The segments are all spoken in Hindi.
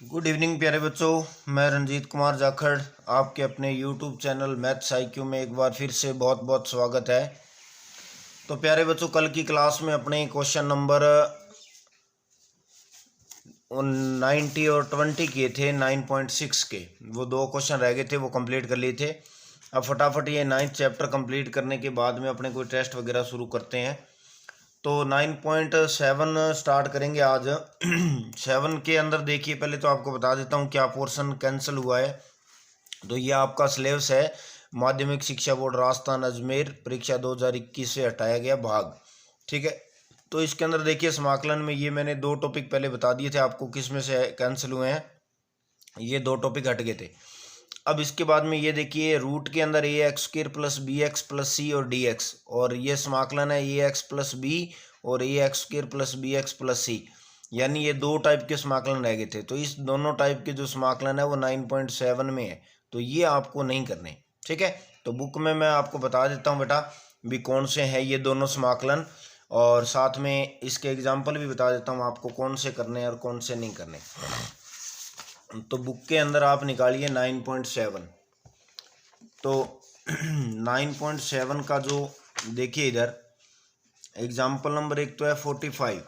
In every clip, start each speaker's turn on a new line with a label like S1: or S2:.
S1: गुड इवनिंग प्यारे बच्चों, मैं रंजीत कुमार जाखड़ आपके अपने यूट्यूब चैनल मैथ्स IQ में एक बार फिर से बहुत बहुत स्वागत है। तो प्यारे बच्चों, कल की क्लास में अपने क्वेश्चन नंबर 90 और 20 किए थे। 9.6 के वो दो क्वेश्चन रह गए थे, वो कंप्लीट कर लिए थे। अब फटाफट ये 9th चैप्टर कंप्लीट करने के बाद में अपने कोई टेस्ट वगैरह शुरू करते हैं। तो 9.7 स्टार्ट करेंगे आज। 7 के अंदर देखिए, पहले तो आपको बता देता हूँ क्या पोर्शन कैंसिल हुआ है। तो ये आपका सिलेबस है, माध्यमिक शिक्षा बोर्ड राजस्थान अजमेर परीक्षा 2021 से हटाया गया भाग। ठीक है, तो इसके अंदर देखिए समाकलन में ये मैंने दो टॉपिक पहले बता दिए थे आपको, किस में से कैंसिल हुए हैं। ये दो टॉपिक हट गए थे। अब इसके बाद में ये देखिए, रूट के अंदर ax² plus bx plus c और dx, और ये समाकलन है ax प्लस b और ax² plus bx plus c, यानी ये दो टाइप के समाकलन रह गए थे। तो इस दोनों टाइप के जो समाकलन है वो 9.7 में है, तो ये आपको नहीं करने। ठीक है, तो बुक में मैं आपको बता देता हूँ बेटा भी कौन से हैं ये दोनों समाकलन, और साथ में इसके एग्जाम्पल भी बता देता हूँ आपको कौन से करने हैं और कौन से नहीं करने। तो बुक के अंदर आप निकालिए 9.7। तो 9.7 का जो देखिए इधर एग्जाम्पल नंबर एक तो है 45,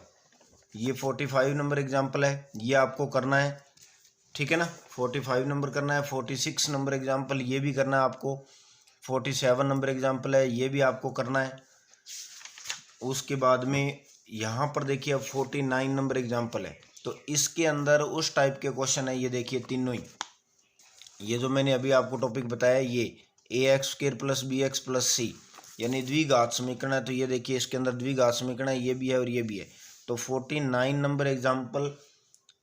S1: ये 45 नंबर एग्जाम्पल है, ये आपको करना है। ठीक है ना, 45 नंबर करना है। 46 नंबर एग्जाम्पल ये भी करना है आपको। 47 नंबर एग्जाम्पल है, ये भी आपको करना है। उसके बाद में यहाँ पर देखिए अब 49 नंबर एग्जाम्पल है, तो इसके अंदर उस टाइप के क्वेश्चन है। ये देखिए तीनों ही, ये जो मैंने अभी आपको टॉपिक बताया, ये ax² plus bx plus c यानी द्विघात समीकरण है। तो ये देखिए इसके अंदर द्विघात समीकरण है, ये भी है और ये भी है। तो 49 नंबर एग्जाम्पल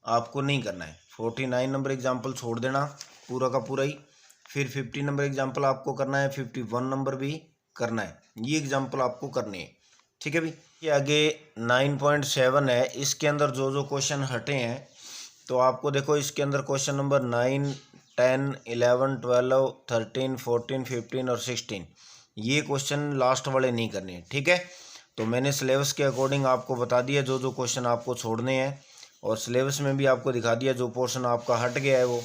S1: आपको नहीं करना है, 49 नंबर एग्जाम्पल छोड़ देना पूरा का पूरा ही। फिर 50 नंबर एग्जाम्पल आपको करना है, 51 नंबर भी करना है, ये एग्जाम्पल आपको करने हैं। ठीक है भी, ये आगे 9.7 है, इसके अंदर जो जो क्वेश्चन हटे हैं तो आपको देखो इसके अंदर क्वेश्चन नंबर 9, 10, 11, 12, 13, 14, 15 और 16, ये क्वेश्चन लास्ट वाले नहीं करने हैं। ठीक है, तो मैंने सिलेबस के अकॉर्डिंग आपको बता दिया जो जो क्वेश्चन आपको छोड़ने हैं, और सिलेबस में भी आपको दिखा दिया जो पोर्शन आपका हट गया है वो।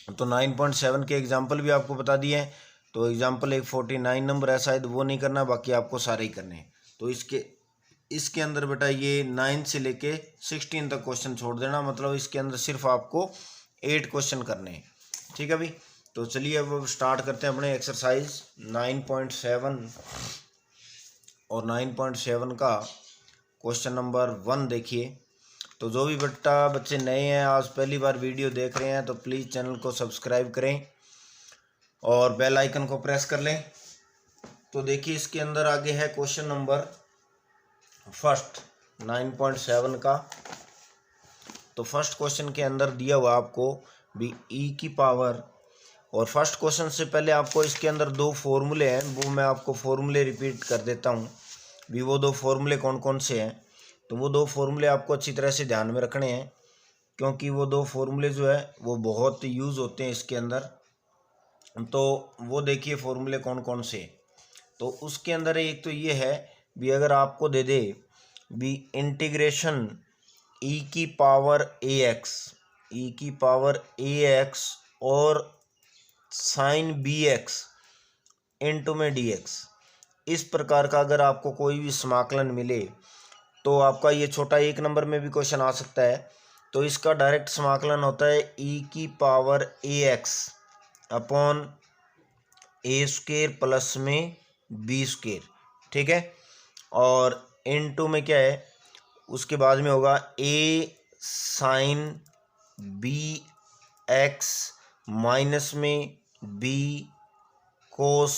S1: तो 9.7 के एग्जाम्पल भी आपको बता दिए हैं। तो एग्जाम्पल एक 49 नंबर है शायद, वो नहीं करना, बाकी आपको सारे ही करने हैं। तो इसके अंदर बेटा ये 9 से लेके 16 तक क्वेश्चन छोड़ देना, मतलब इसके अंदर सिर्फ आपको 8 क्वेश्चन करने हैं। ठीक है भाई, तो चलिए अब स्टार्ट करते हैं अपने एक्सरसाइज 9.7। और 9.7 का क्वेश्चन नंबर 1 देखिए। तो जो भी बच्चे नए हैं, आज पहली बार वीडियो देख रहे हैं, तो प्लीज़ चैनल को सब्सक्राइब करें और बेल आइकन को प्रेस कर लें। तो देखिए इसके अंदर आगे है क्वेश्चन नंबर फर्स्ट 9.7 का। तो फर्स्ट क्वेश्चन के अंदर दिया हुआ आपको भी e की पावर, और फर्स्ट क्वेश्चन से पहले आपको इसके अंदर दो फॉर्मूले हैं, वो मैं आपको फॉर्मूले रिपीट कर देता हूँ भी वो दो फॉर्मूले कौन कौन से हैं। तो वो दो फॉर्मूले आपको अच्छी तरह से ध्यान में रखने हैं, क्योंकि वो दो फॉर्मूले जो है वो बहुत यूज़ होते हैं इसके अंदर। तो वो देखिए फॉर्मूले कौन कौन से। तो उसके अंदर एक तो ये है भी अगर आपको दे दे भी इंटीग्रेशन e की पावर ax और साइन bx इनटू में dx, इस प्रकार का अगर आपको कोई भी समाकलन मिले, तो आपका ये छोटा 1 नंबर में भी क्वेश्चन आ सकता है। तो इसका डायरेक्ट समाकलन होता है e की power ax upon a² plus में b²। ठीक है, और इनटू में क्या है, उसके बाद में होगा a साइन bx माइनस में b कोस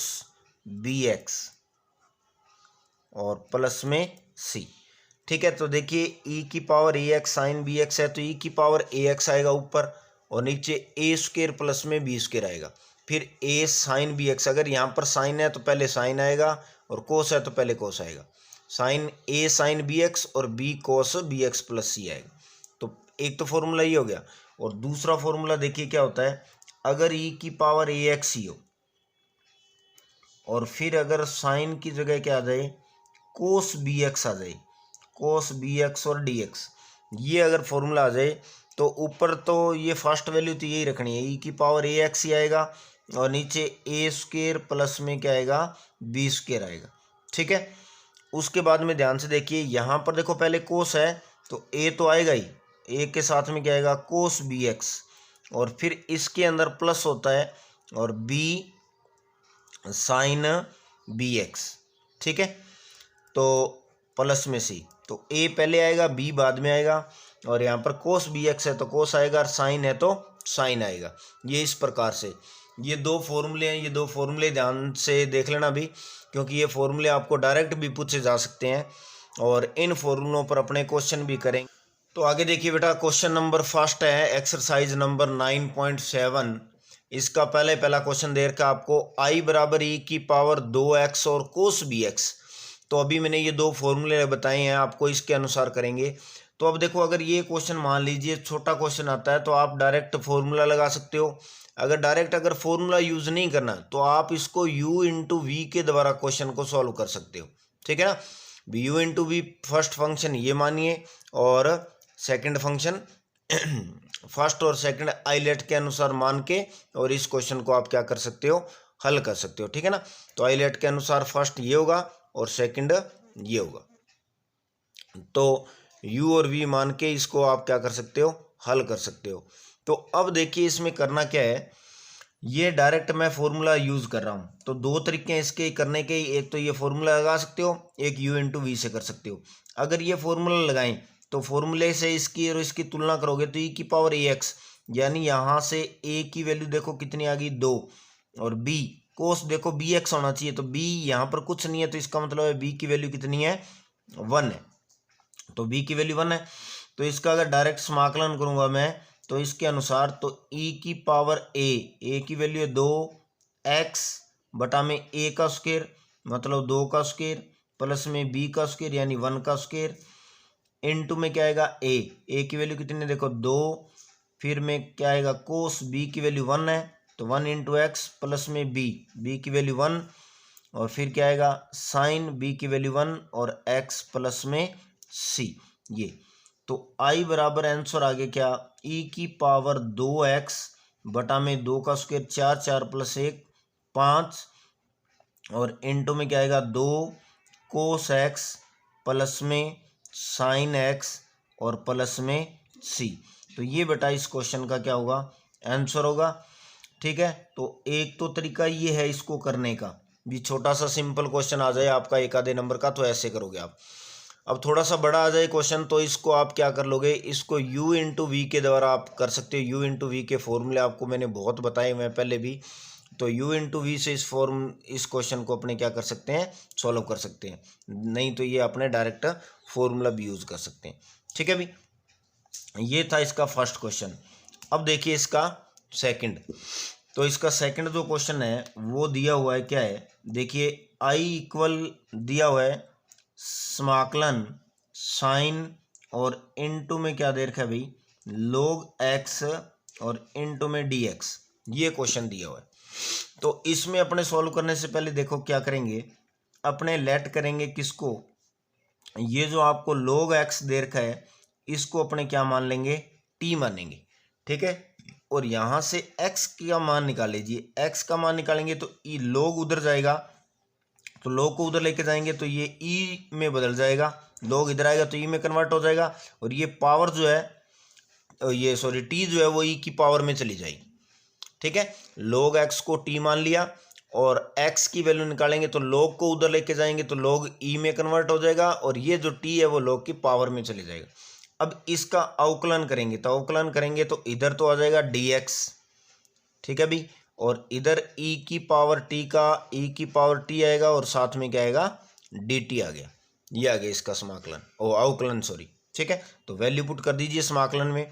S1: bx और प्लस में c। ठीक है, तो देखिए e की पावर ax साइन bx है, तो e की पावर ax आएगा ऊपर, और नीचे a² प्लस में b² आएगा। फिर a साइन bx, अगर यहाँ पर साइन है तो पहले साइन आएगा, और कोस है तो पहले कोस आएगा। साइन a साइन bx और b कोस bx प्लस c आएगा। तो एक तो फॉर्मूला ये हो गया, और दूसरा फॉर्मूला देखिए क्या होता है, अगर e की पावर ax ही हो और फिर अगर साइन की जगह क्या आ जाए, कोस bx आ जाए, कोस bx और dx, ये अगर फॉर्मूला आ जाए तो ऊपर तो ये फर्स्ट वैल्यू तो यही रखनी है, ई की पावर ए एक्स ही आएगा, और नीचे ए स्क्वेयर प्लस में क्या आएगा, बी स्क्वेयर आएगा। ठीक है, उसके बाद में ध्यान से देखिए, यहाँ पर देखो पहले कोस है तो ए तो आएगा ही, ए के साथ में क्या आएगा, कोस बी एक्स, और फिर इसके अंदर प्लस होता है और बी साइन बी एक्स। ठीक है, तो प्लस में सी, तो ए पहले आएगा बी बाद में आएगा, और यहाँ पर कोस बी एक्स है तो कोस आएगा, और साइन है तो साइन आएगा। ये इस प्रकार से ये दो फॉर्मूले हैं, ये दो फॉर्मूले ध्यान से देख लेना भी, क्योंकि ये फॉर्मूले आपको डायरेक्ट भी पूछे जा सकते हैं, और इन फॉर्मूलों पर अपने क्वेश्चन भी करेंगे। तो आगे देखिए बेटा, क्वेश्चन नंबर फर्स्ट है एक्सरसाइज नंबर 9.7। इसका पहला क्वेश्चन दे रखा आपको, आई बराबर ई की पावर 2x और कोस बी एक्स। तो अभी मैंने ये दो फॉर्मूले बताए हैं, आपको इसके अनुसार करेंगे। तो अब देखो, अगर ये क्वेश्चन मान लीजिए छोटा क्वेश्चन आता है तो आप डायरेक्ट फॉर्मूला लगा सकते हो। अगर फॉर्मूला यूज़ नहीं करना तो आप इसको u इंटू वी के द्वारा क्वेश्चन को सॉल्व कर सकते हो। ठीक है ना, u into v first function ये मानिए, और सेकंड फंक्शन फर्स्ट और सेकंड आइलेट के अनुसार मान के, और इस क्वेश्चन को आप क्या कर सकते हो, हल कर सकते हो। ठीक है ना, तो आइलेट के अनुसार फर्स्ट ये होगा और सेकंड ये होगा, तो u और v मान के इसको आप क्या कर सकते हो, हल कर सकते हो। तो अब देखिए इसमें करना क्या है, ये डायरेक्ट मैं फॉर्मूला यूज़ कर रहा हूँ, तो दो तरीके हैं इसके करने के, एक तो ये फॉर्मूला लगा सकते हो, एक u इंटू वी से कर सकते हो। अगर ये फॉर्मूला लगाएं तो फॉर्मूले से इसकी और इसकी तुलना करोगे तो e की पावर ए एक्स, यानी यहाँ से a की वैल्यू देखो कितनी आ गई 2, और b कोस देखो बी एक्स होना चाहिए, तो b यहाँ पर कुछ नहीं है, तो इसका मतलब है b की वैल्यू कितनी है, 1 है, तो b की वैल्यू 1 है। तो इसका अगर डायरेक्ट समाकलन करूँगा मैं तो इसके अनुसार, तो e की पावर a की वैल्यू है 2x बटा में a का स्क्वायर, मतलब 2 का स्क्वायर, प्लस में b का स्क्वायर यानी 1 का स्क्वायर, इनटू में क्या आएगा a की वैल्यू कितनी है देखो 2, फिर में क्या आएगा कोस b की वैल्यू 1 है, तो 1 इंटू एक्स प्लस में b की वैल्यू 1, और फिर क्या आएगा साइन b की वैल्यू 1 और x प्लस में c। ये तो i बराबर आंसर आगे क्या, e की पावर 2x बटा में 2 का स्क्वायर 4, 4 प्लस 1 5, और इनटू में क्या आएगा 2 कोस x प्लस में साइन x और प्लस में c। तो ये बेटा इस क्वेश्चन का क्या होगा, आंसर होगा। ठीक है, तो एक तो तरीका ये है इसको करने का, भी छोटा सा सिंपल क्वेश्चन आ जाए आपका एक आधे नंबर का, तो ऐसे करोगे आप। अब थोड़ा सा बड़ा आ जाए क्वेश्चन, तो इसको आप क्या कर लोगे, इसको u इंटू वी के द्वारा आप कर सकते हो। u इंटू वी के फॉर्मूले आपको मैंने बहुत बताए हुए हैं पहले भी, तो u इंटू वी से इस क्वेश्चन को अपने क्या कर सकते हैं, सॉल्व कर सकते हैं, नहीं तो ये अपने डायरेक्ट फॉर्मूला भी यूज़ कर सकते हैं। ठीक है भी, ये था इसका फर्स्ट क्वेश्चन। अब देखिए इसका सेकंड, तो इसका सेकंड जो क्वेश्चन है वो दिया हुआ है, क्या है देखिए, i इक्वल दिया हुआ है समाकलन साइन और इनटू में क्या दे रखा है भाई, log x और इनटू में dx, ये क्वेश्चन दिया हुआ है। तो इसमें अपने सॉल्व करने से पहले देखो क्या करेंगे, अपने लेट करेंगे किसको, ये जो आपको log x दे रखा है इसको अपने क्या मान लेंगे, t मानेंगे। ठीक है, और यहाँ से x का मान निकाल लीजिए, x का मान निकालेंगे तो log उधर जाएगा, तो log को उधर लेके जाएंगे तो ये e में बदल जाएगा, log इधर आएगा तो e में कन्वर्ट हो जाएगा, और ये पावर जो है ये सॉरी t जो है वो e की पावर में चली जाएगी। ठीक है, log x को t मान लिया, और x की वैल्यू निकालेंगे तो log को उधर लेके जाएंगे तो log e में कन्वर्ट हो जाएगा, और ये जो t है वो log की पावर में चले जाएगा। अब इसका अवकलन करेंगे, तो अवकलन करेंगे तो इधर तो आ जाएगा dx, ठीक है भी, और इधर e की पावर t का e की पावर t आएगा, और साथ में क्या आएगा dt आ गया, ये आ गया इसका समाकलन ओ अवकलन सॉरी। ठीक है, तो वैल्यू पुट कर दीजिए समाकलन में,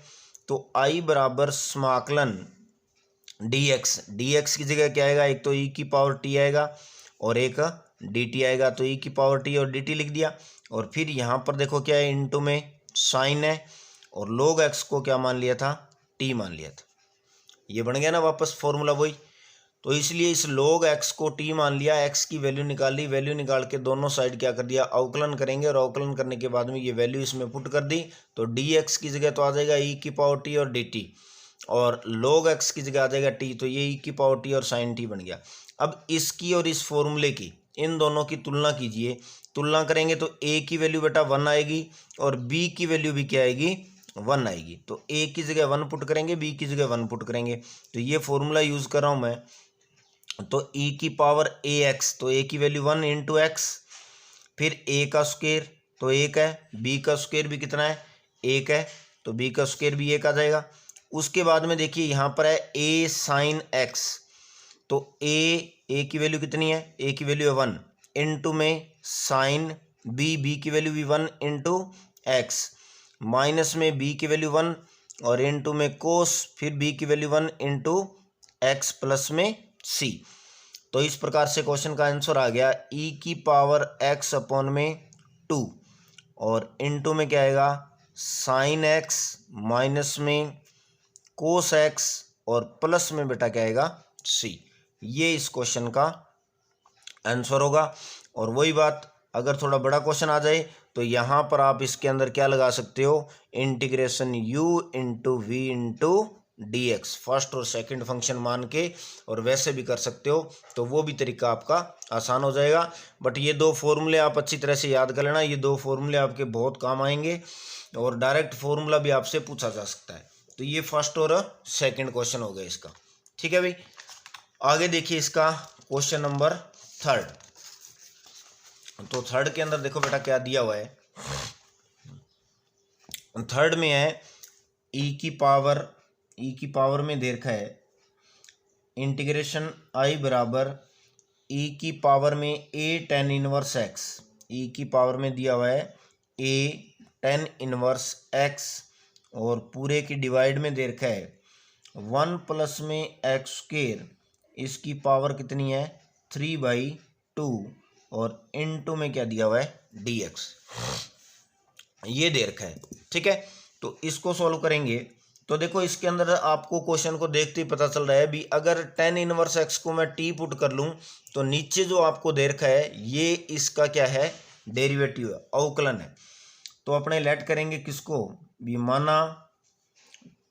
S1: तो i बराबर समाकलन dx की जगह क्या आएगा, एक तो e की पावर t आएगा और एक dt आएगा, तो e की पावर t और dt लिख दिया, और फिर यहाँ पर देखो क्या है, इनटू में साइन है, और log x को क्या मान लिया था, t मान लिया था, ये बन गया ना वापस फॉर्मूला वही। तो इसलिए इस log x को t मान लिया, x की वैल्यू निकाल ली, वैल्यू निकाल के दोनों साइड क्या कर दिया, अवकलन करेंगे, और अवकलन करने के बाद में ये वैल्यू इसमें पुट कर दी, तो dx की जगह तो आ जाएगा e की पावर t और dt, और log x की जगह आ जाएगा t, तो ये e की पावर t और sin t बन गया। अब इसकी और इस फॉर्मूले की, इन दोनों की तुलना कीजिए, तुलना करेंगे तो a की वैल्यू बेटा 1 आएगी और b की वैल्यू भी क्या आएगी, 1 आएगी। तो a की जगह 1 पुट करेंगे, b की जगह 1 पुट करेंगे, तो ये फॉर्मूला यूज कर रहा हूं मैं। तो e की पावर ax, तो a की वैल्यू 1 इंटू एक्स, फिर a का स्क्वायर तो 1 है, b का स्क्वायर भी कितना है, 1 है, तो b का स्क्वायर भी 1 आ जाएगा। उसके बाद में देखिए यहाँ पर है a साइन x, तो a की वैल्यू कितनी है, a की वैल्यू है 1, इंटू में साइन b की वैल्यू भी 1 इंटू एक्स, माइनस में b की वैल्यू 1 और इंटू में कोस, फिर b की वैल्यू 1 इंटू एक्स प्लस में c। तो इस प्रकार से क्वेश्चन का आंसर आ गया e की पावर x अपॉन में 2, और इंटू में क्या आएगा, साइन x माइनस में कोस x और प्लस में बेटा क्या आएगा, c। ये इस क्वेश्चन का आंसर होगा। और वही बात अगर थोड़ा बड़ा क्वेश्चन आ जाए तो यहाँ पर आप इसके अंदर क्या लगा सकते हो, integration u into v into d x, first और सेकंड फंक्शन मान के, और वैसे भी कर सकते हो, तो वो भी तरीका आपका आसान हो जाएगा। बट ये दो फॉर्मूले आप अच्छी तरह से याद कर लेना, ये दो फॉर्मूले आपके बहुत काम आएंगे, और डायरेक्ट फॉर्मूला भी आपसे पूछा जा सकता है। तो ये फर्स्ट और सेकंड क्वेश्चन हो गया इसका, ठीक है भाई। आगे देखिए इसका क्वेश्चन नंबर 3। तो 3 के अंदर देखो बेटा क्या दिया हुआ है, 3 में है e की पावर में दे रखा है इंटीग्रेशन i बराबर e की पावर में a tan inverse x, e की पावर में दिया हुआ है a tan इनवर्स x, और पूरे की डिवाइड में दे रखा है 1 प्लस में एक्स स्क्वायर, इसकी पावर कितनी है 3/2, और इनटू में क्या दिया हुआ है dx, ये दे रखा है, ठीक है। तो इसको सॉल्व करेंगे तो देखो इसके अंदर आपको क्वेश्चन को देखते ही पता चल रहा है भी, अगर tan इनवर्स x को मैं t पुट कर लूँ तो नीचे जो आपको दे रखा है ये इसका क्या है, डेरिवेटिव है, अवकलन है। तो अपने लेट करेंगे किसको भी, माना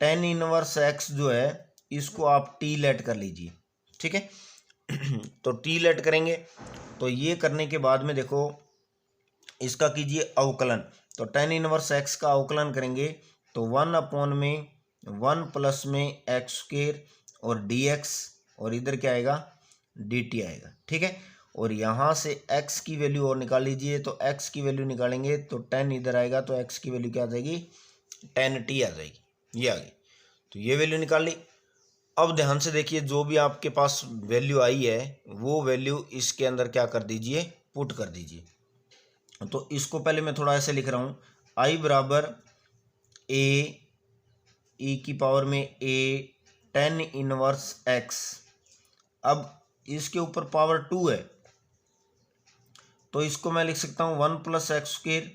S1: tan इनवर्स x जो है इसको आप t लेट कर लीजिए, ठीक है। तो t लेट करेंगे, तो ये करने के बाद में देखो इसका कीजिए अवकलन, तो tan इनवर्स x का अवकलन करेंगे तो 1 अपॉन में 1 प्लस में एक्स स्क्वायर और dx, और इधर क्या आएगा dt आएगा, ठीक है। और यहाँ से x की वैल्यू और निकाल लीजिए, तो x की वैल्यू निकालेंगे तो tan इधर आएगा, तो x की वैल्यू क्या आ जाएगी, tan t आ जाएगी, ये आ गई। तो ये वैल्यू निकाल ली। अब ध्यान से देखिए जो भी आपके पास वैल्यू आई है वो वैल्यू इसके अंदर क्या कर दीजिए, पुट कर दीजिए। तो इसको पहले मैं थोड़ा ऐसे लिख रहा हूँ, i बराबर a e की पावर में a tan इनवर्स x, अब इसके ऊपर पावर 2 है तो इसको मैं लिख सकता हूँ 1 प्लस एक्स स्क्वायर,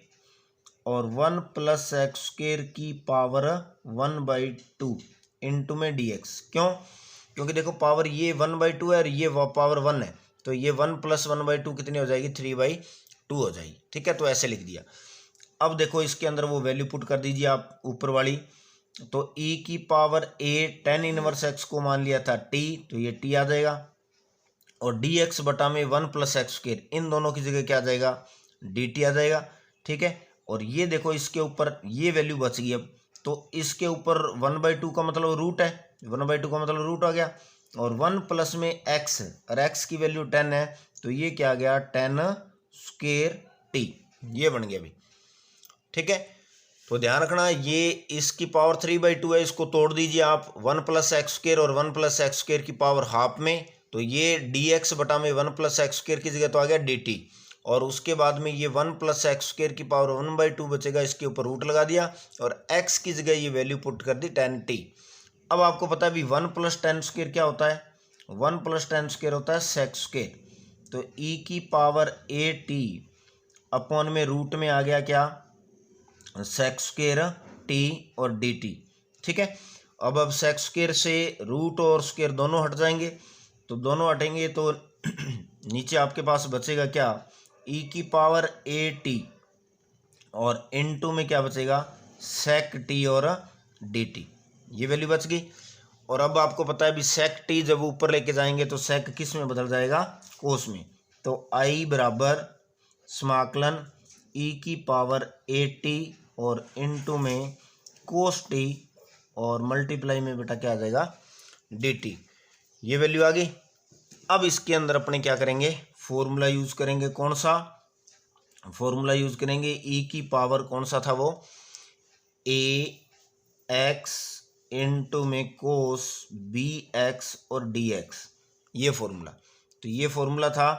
S1: और 1 प्लस एक्स स्क्वायर की पावर 1/2 इंटू में dx। क्यों, क्योंकि देखो पावर ये 1/2 है और ये पावर 1 है, तो ये 1 प्लस 1/2 कितनी हो जाएगी, 3/2 हो जाएगी, ठीक है। तो ऐसे लिख दिया। अब देखो इसके अंदर वो वैल्यू पुट कर दीजिए आप ऊपर वाली, तो e की power a tan inverse x को मान लिया था t, तो ये t आ जाएगा, और dx बटा में 1 प्लस एक्स स्क्वायर, इन दोनों की जगह क्या आ जाएगा, dt आ जाएगा, ठीक है। और ये देखो इसके ऊपर ये वैल्यू बच गई, अब तो इसके ऊपर 1/2 का मतलब रूट है, 1/2 का मतलब रूट आ गया, और 1 प्लस में x, और x की वैल्यू 10 है, तो ये क्या आ गया, tan स्क्वायर t, ये बन गया अभी, ठीक है। तो ध्यान रखना ये इसकी पावर 3/2 है, इसको तोड़ दीजिए आप 1 प्लस एक्स स्क्वायर और 1 प्लस एक्स स्क्वायर की पावर हाफ में, तो ये dx बटा में 1 प्लस एक्स स्क्वायर की जगह तो आ गया dt, और उसके बाद में ये 1 प्लस एक्स स्क्वायर की पावर 1/2 बचेगा, इसके ऊपर रूट लगा दिया, और x की जगह ये वैल्यू पुट कर दी tan t। अब आपको पता है भी 1 प्लस tan स्क्वायर क्या होता है, 1 प्लस tan स्क्वायर होता है sec स्क्वायर, तो e की पावर at अपॉन में रूट में आ गया क्या, sec स्क्वायर t और dt, ठीक है। अब sec स्क्वायर से रूट और स्क्वायर दोनों हट जाएंगे, तो दोनों हटेंगे तो नीचे आपके पास बचेगा क्या, ई की पावर ए टी, और इनटू में क्या बचेगा, सेक टी और डी टी, ये वैल्यू बच गई। और अब आपको पता है भी सेक टी जब ऊपर लेके जाएंगे तो सेक किस में बदल जाएगा, कोस में। तो आई बराबर समाकलन ई की पावर ए टी और इनटू में कोस टी और मल्टीप्लाई में बेटा क्या आ जाएगा, डी टी, ये वैल्यू आ गई। अब इसके अंदर अपने क्या करेंगे, फॉर्मूला यूज करेंगे, कौन सा फॉर्मूला यूज करेंगे, ई की पावर कौन सा था वो, ए एक्स इनटू में कोस बी एक्स और डी एक्स, ये फॉर्मूला। तो ये फॉर्मूला था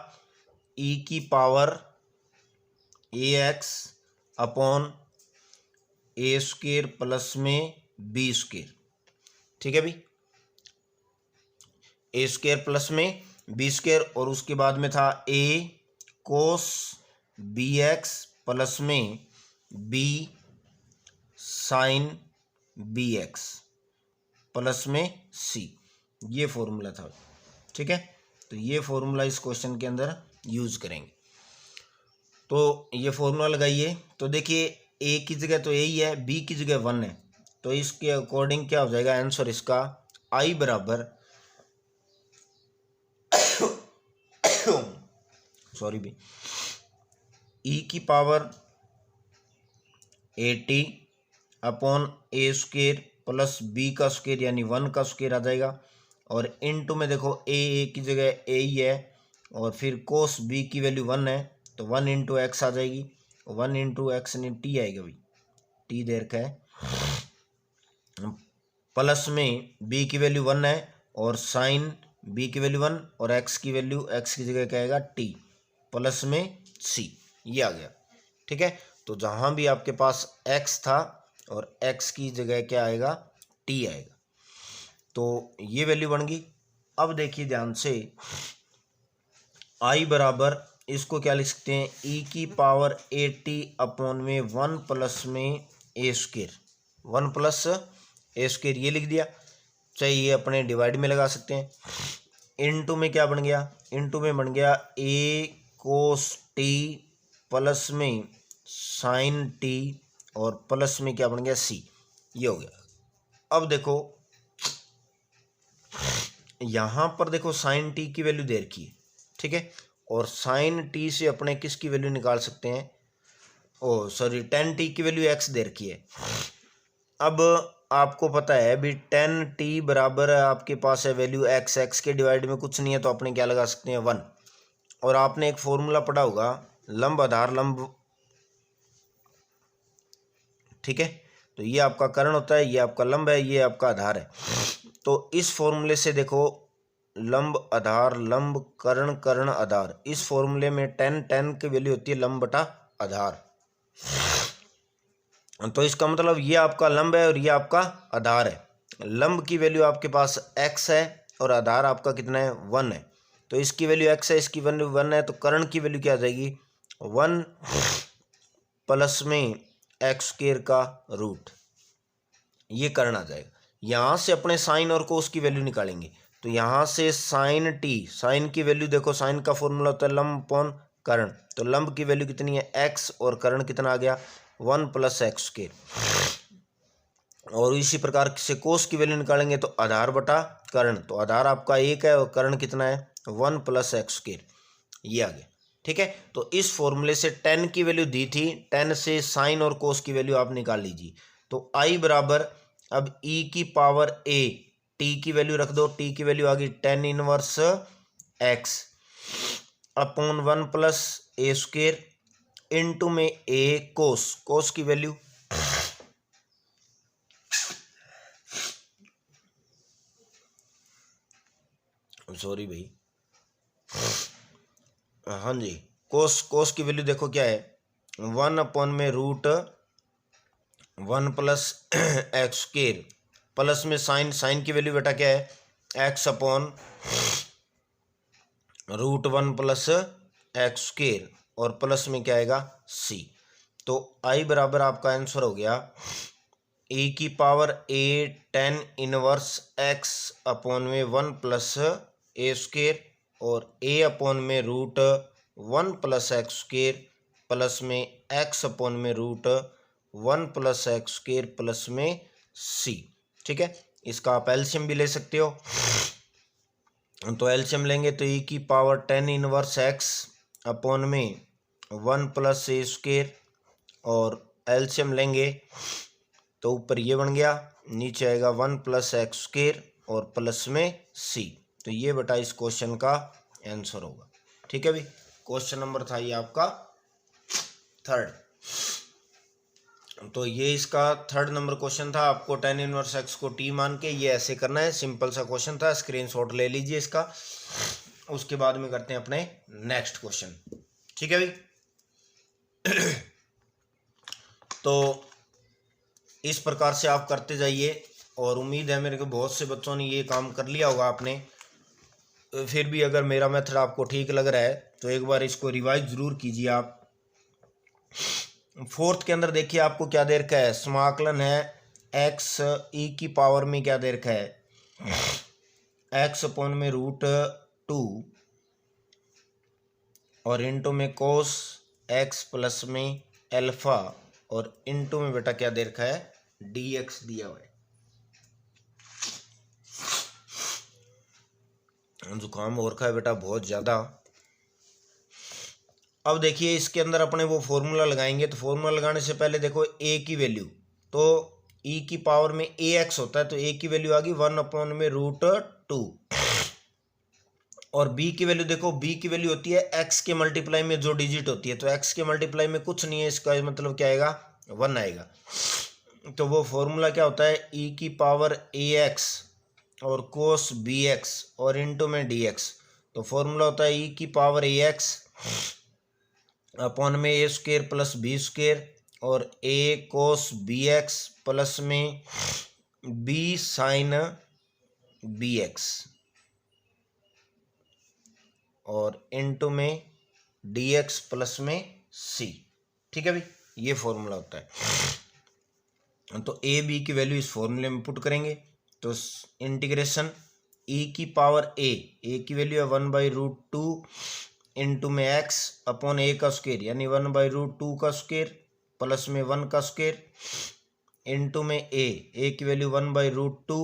S1: ई की power a x upon a square plus में बी स्क्वेयर, ठीक है भाई, ए स्क्वेयर प्लस में बी स्क्वेयर, और उसके बाद में था a cos b x plus में b sine b x plus में सी, ये फॉर्मूला था, ठीक है। तो ये फॉर्मूला इस क्वेश्चन के अंदर यूज करेंगे। तो ये फॉर्मूला लगाइए, तो देखिए ए की जगह तो यही है, बी की जगह 1 है, तो इसके अकॉर्डिंग क्या हो जाएगा आंसर इसका, आई बराबर सॉरी भी, ई की power a t upon a square plus b का स्क्वेयर यानी 1 का स्क्वेयर आ जाएगा, और इनटू में देखो ए की जगह ए ही है, और फिर कोस बी की वैल्यू 1 है, तो 1 इंटू एक्स आ जाएगी, 1 इंटू एक्स नहीं टी आएगा भाई, टी दे रखा है, प्लस में बी की वैल्यू 1 है, और साइन बी की वैल्यू 1, और एक्स की वैल्यू एक्स की जगह क्या आएगा, टी प्लस में सी, ये आ गया, ठीक है। तो जहाँ भी आपके पास एक्स था और एक्स की जगह क्या आएगा, टी आएगा, तो ये वैल्यू बन गई। अब देखिए ध्यान से, आई बराबर इसको क्या लिख सकते हैं, ई की पावर ए टी अपॉन में 1 प्लस में ए स्क्वेयर, 1 प्लस ए स्क्वेयर, ये लिख दिया, चाहे ये अपने डिवाइड में लगा सकते हैं। इनटू में क्या बन गया, इनटू में बन गया ए कोस टी प्लस में साइन टी और प्लस में क्या बन गया, सी, ये हो गया। अब देखो यहाँ पर देखो साइन टी की वैल्यू दे रखी है, ठीक है, और साइन टी से अपने किसकी वैल्यू निकाल सकते हैं, ओ सॉरी टेन टी की वैल्यू एक्स दे रखी है। अब आपको पता है भी टेन टी बराबर आपके पास है वैल्यू एक्स, एक्स के डिवाइड में कुछ नहीं है, तो अपने क्या लगा सकते हैं 1, और आपने एक फॉर्मूला पढ़ा होगा लंब आधार लंब, ठीक है, तो ये आपका कर्ण होता है, ये आपका लंब है, ये आपका आधार है। तो इस फॉर्मूले से देखो लंब आधार लंब कर्ण कर्ण आधार, इस फॉर्मूले में टेन की वैल्यू होती है लंब बटा आधार, तो इसका मतलब ये आपका लंब है और ये आपका आधार है। लंब की वैल्यू आपके पास x है और आधार आपका कितना है 1 है, तो इसकी वैल्यू x है, इसकी वैल्यू 1 है, तो कर्ण की वैल्यू क्या आ जाएगी 1 प्लस में एक्स स्क्वायर का रूट, ये कर्ण आ जाएगा। यहाँ से अपने साइन और कोस की वैल्यू निकालेंगे, तो यहाँ से साइन टी, साइन की वैल्यू देखो, साइन का फॉर्मूला होता है लंब अपॉन कर्ण, तो लंब की वैल्यू कितनी है x और कर्ण कितना आ गया 1 प्लस एक्स स्क्वायर, और इसी प्रकार से कोस की वैल्यू निकालेंगे तो आधार बटा कर्ण, तो आधार आपका 1 है और कर्ण कितना है 1 प्लस एक्स स्क्वायर, ये आ गया, ठीक है। तो इस फॉर्मूले से टेन की वैल्यू दी थी, टेन से साइन और कोस की वैल्यू आप निकाल लीजिए, तो आई बराबर अब ई की पावर ए, टी की वैल्यू रख दो, टी की वैल्यू आ गई tan inverse x upon 1 plus a square into में ए कोस, कोस की वैल्यू सॉरी भाई, हाँ जी, कोस, कोस की वैल्यू देखो क्या है 1 अपॉन में root 1 plus x square plus में साइन, साइन की वैल्यू बेटा क्या है x upon root 1 plus x square और प्लस में क्या आएगा सी, तो आई बराबर आपका आंसर हो गया ए की power a tan inverse x upon में 1 प्लस ए स्क्वायर और ए अपॉन में root 1 plus x square plus में एक्स अपॉन में root 1 plus x square plus में सी। ठीक है, इसका आप एलसीएम भी ले सकते हो। तो एलसीएम लेंगे तो e की पावर 10 इनवर्स एक्स अपॉन में 1 प्लस ए स्क्वायर और एलसीएम लेंगे तो ऊपर ये बन गया, नीचे आएगा 1 प्लस एक्स स्क्वायर और प्लस में सी। तो ये बेटा इस क्वेश्चन का आंसर होगा। ठीक है भाई, क्वेश्चन नंबर था ये आपका थर्ड। तो ये इसका थर्ड नंबर क्वेश्चन था। आपको 10 इनवर्स एक्स को टी मान के ये ऐसे करना है, सिंपल सा क्वेश्चन था, स्क्रीनशॉट ले लीजिए इसका। उसके बाद में करते हैं अपने नेक्स्ट क्वेश्चन। ठीक है भाई। तो इस प्रकार से आप करते जाइए और उम्मीद है मेरे को बहुत से बच्चों ने ये काम कर लिया होगा आपने। फिर भी अगर मेरा मेथड आपको ठीक लग रहा है तो एक बार इसको रिवाइज जरूर कीजिए आप। फोर्थ के अंदर देखिए आपको क्या दे रखा है, समाकलन है एक्स ई की पावर में क्या दे रखा है, एक्स अपॉन में रूट 2 और इंटू में कोस एक्स प्लस में एल्फा और इंटू में बेटा क्या दे रखा है, डी एक्स दिया हुआ है। जुकाम हो रखा है बेटा बहुत ज़्यादा। अब देखिए इसके अंदर अपने वो फॉर्मूला लगाएंगे। तो फॉर्मूला लगाने से पहले देखो ए की वैल्यू, तो ई की पावर में ए एक्स होता है तो ए की वैल्यू आ गई 1 अपॉन में रूट 2 और बी की वैल्यू देखो, बी की वैल्यू होती है एक्स के मल्टीप्लाई में जो डिजिट होती है, तो एक्स के मल्टीप्लाई में कुछ नहीं है, इसका मतलब क्या आएगा 1 आएगा। तो वो फॉर्मूला क्या होता है, ई की पावर ए एक्स और कोस बी एक्स और इंटू में डी एक्स। तो फॉर्मूला होता है ई की पावर ए एक्स अपॉन में ए स्क्वायर प्लस बी स्क्वायर और ए कोस बी एक्स प्लस में बी साइन बी एक्स और इनटू में डी एक्स प्लस में सी। ठीक है भाई, ये फॉर्मूला होता है। तो ए बी की वैल्यू इस फॉर्मूले में पुट करेंगे तो इंटीग्रेशन ई की पावर ए की वैल्यू है 1/√2 इंटू में एक्स अपॉन ए का स्क्वायर यानी 1/√2 का स्क्वायर प्लस में 1 का स्क्वायर इंटू में ए की वैल्यू 1/√2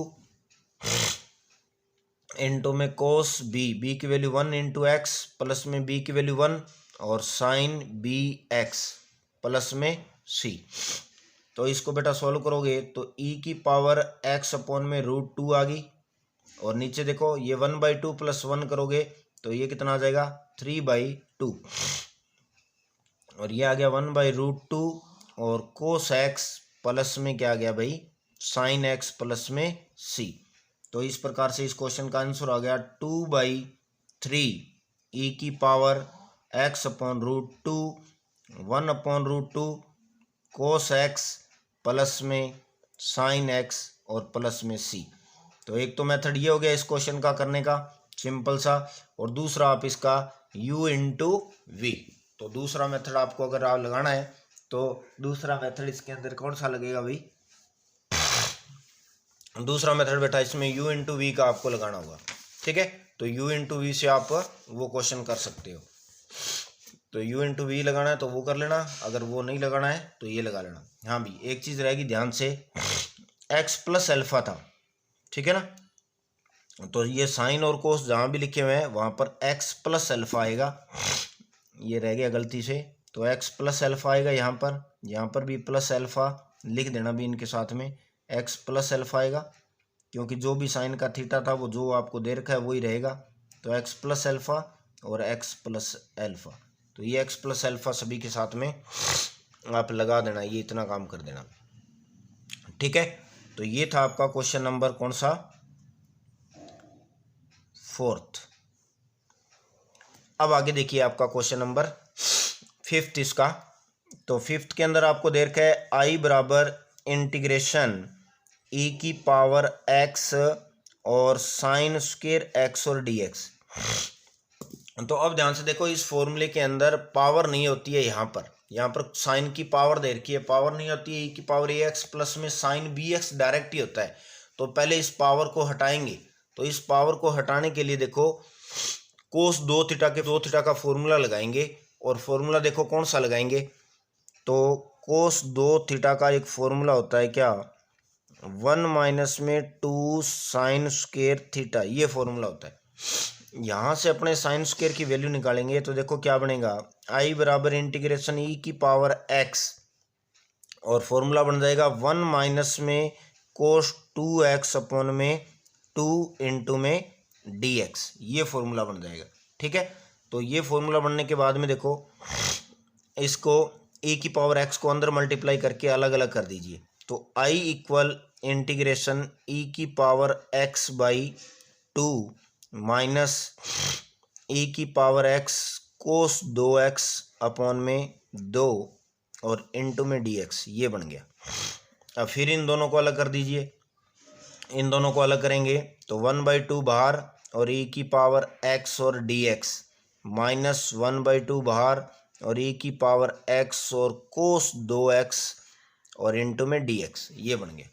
S1: इंटू में कोस बी की वैल्यू 1 इंटू एक्स प्लस में बी की वैल्यू 1 और साइन बी एक्स प्लस में सी। तो इसको बेटा सॉल्व करोगे तो ई की पावर एक्स अपॉन में √2 आ गई और नीचे देखो ये 1/2 प्लस 1 करोगे तो ये कितना आ जाएगा 3/2 और ये आ गया 1/√2 और कोस एक्स प्लस में क्या आ गया भाई साइन एक्स प्लस में सी। तो इस प्रकार से इस क्वेश्चन का आंसर आ गया 2/3 ई की power x upon √2 1/√2 cos x plus में साइन एक्स और प्लस में सी। तो एक तो मेथड ये हो गया इस क्वेश्चन का करने का सिंपल सा, और दूसरा आप इसका u इंटू वी। तो दूसरा मेथड आपको अगर आप लगाना है तो दूसरा मेथड इसके अंदर कौन सा लगेगा भाई, दूसरा मेथड बेटा इसमें u इंटू वी का आपको लगाना होगा। ठीक है, तो u इंटू वी से आप वो क्वेश्चन कर सकते हो। तो u इंटू वी लगाना है तो वो कर लेना, अगर वो नहीं लगाना है तो ये लगा लेना। हाँ भी एक चीज़ रहेगी ध्यान से, x प्लस एल्फा था, ठीक है ना, तो ये साइन और कोस जहाँ भी लिखे हुए हैं वहाँ पर x प्लस एल्फा आएगा, ये रह गया गलती से, तो x प्लस एल्फा आएगा यहाँ पर भी प्लस एल्फा लिख देना भी इनके साथ में, x प्लस एल्फा आएगा क्योंकि जो भी साइन का थीटा था वो जो आपको दे रखा है वही रहेगा। तो x प्लस एल्फा और x प्लस एल्फा, तो ये x प्लस एल्फा सभी के साथ में आप लगा देना, ये इतना काम कर देना। ठीक है, तो ये था आपका क्वेश्चन नंबर कौन सा, फोर्थ। अब आगे देखिए आपका क्वेश्चन नंबर फिफ्थ इसका। तो फिफ्थ के अंदर आपको दे रखा है आई बराबर इंटीग्रेशन ई की पावर एक्स और साइन स्क्वायर एक्स और डी एक्स। तो अब ध्यान से देखो इस फॉर्मूले के अंदर पावर नहीं होती है, यहाँ पर साइन की पावर दे रखी है, पावर नहीं होती है, ई की पावर ए एक्स प्लस में साइन बी एक्स डायरेक्ट ही होता है। तो पहले इस पावर को हटाएंगे तो इस पावर को हटाने के लिए देखो कोस 2 थीटा के 2 थीटा का फॉर्मूला लगाएंगे, और फॉर्मूला देखो कौन सा लगाएंगे, तो कोस 2 थीटा का एक फॉर्मूला होता है क्या, 1 माइनस में 2 साइन स्क्वायर थीटा, ये फॉर्मूला होता है। यहाँ से अपने साइन स्क्वायर की वैल्यू निकालेंगे तो देखो क्या बनेगा, आई बराबर इंटीग्रेशन ई की पावर एक्स, और फॉर्मूला बन जाएगा 1 माइनस में कोस 2x अपॉन में 2 इंटू में dx, ये फॉर्मूला बन जाएगा। ठीक है, तो ये फॉर्मूला बनने के बाद में देखो इसको e की पावर x को अंदर मल्टीप्लाई करके अलग अलग कर दीजिए, तो i इक्वल इंटीग्रेशन e की power x by 2 minus e की पावर x कोस 2x अपॉन में 2 और इंटू में dx, ये बन गया। अब फिर इन दोनों को अलग कर दीजिए, इन दोनों को अलग करेंगे तो 1/2 बाहर और e की पावर x और dx माइनस 1/2 बाहर और e की पावर x और कोस 2x और इंटू में dx, ये बन गया।